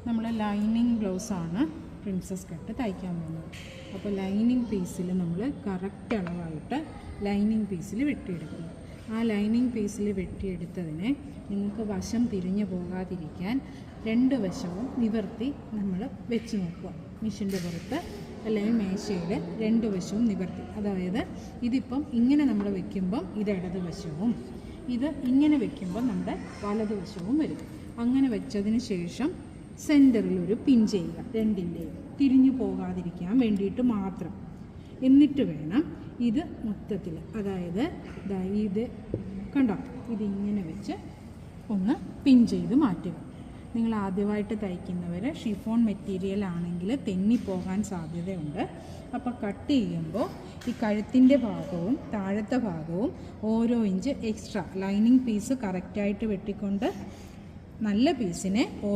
നമ്മൾ lining ബ്ലൗസാണ് princess cut തയ്ക്കാൻ പോകുന്നത്. അപ്പോൾ ലൈനിങ് പീസിൽ നമ്മൾ കറക്റ്റ് അളവായിട്ട് ലൈനിങ് പീസിൽ വെട്ടിയെടുക്കുന്നു. ആ ലൈനിങ് പീസിൽ വെട്ടിയെടുത്തതിനെ നിങ്ങൾക്ക് വശം തിരിഞ്ഞു പോകാതിരിക്കാൻ രണ്ട് വശവും നിവർത്തി നമ്മൾ വെച്ച് നോക്കുക. മെഷീൻ്റെ പുറത്ത് അല്ലെങ്കിൽ മേശയിൽ രണ്ട് വശവും നിവർത്തി. അതായത് ഇതിപ്പം ഇങ്ങനെ നമ്മൾ വെക്കുമ്പം ഇത് ഇടത് വശവും ഇത് ഇങ്ങനെ വെക്കുമ്പോൾ നമ്മുടെ വലതുവശവും വരും. അങ്ങനെ വെച്ചതിന് ശേഷം സെൻറ്ററിൽ ഒരു പിൻ ചെയ്യുക, രണ്ടിൻ്റെയും തിരിഞ്ഞു പോകാതിരിക്കാൻ വേണ്ടിയിട്ട് മാത്രം. എന്നിട്ട് വേണം ഇത് മൊത്തത്തിൽ, അതായത് ഇത് കണ്ടോ, ഇതിങ്ങനെ വെച്ച് ഒന്ന് പിൻ ചെയ്ത് മാറ്റുക. നിങ്ങൾ ആദ്യമായിട്ട് തയ്ക്കുന്നവർ ഷിഫോൺ മെറ്റീരിയൽ ആണെങ്കിൽ തെന്നിപ്പോകാൻ സാധ്യതയുണ്ട്. അപ്പോൾ കട്ട് ചെയ്യുമ്പോൾ ഈ കഴുത്തിൻ്റെ ഭാഗവും താഴത്തെ ഭാഗവും ഓരോ ഇഞ്ച് എക്സ്ട്രാ ലൈനിങ് പീസ് കറക്റ്റായിട്ട് വെട്ടിക്കൊണ്ട് നല്ല പീസിനെ ഓരോ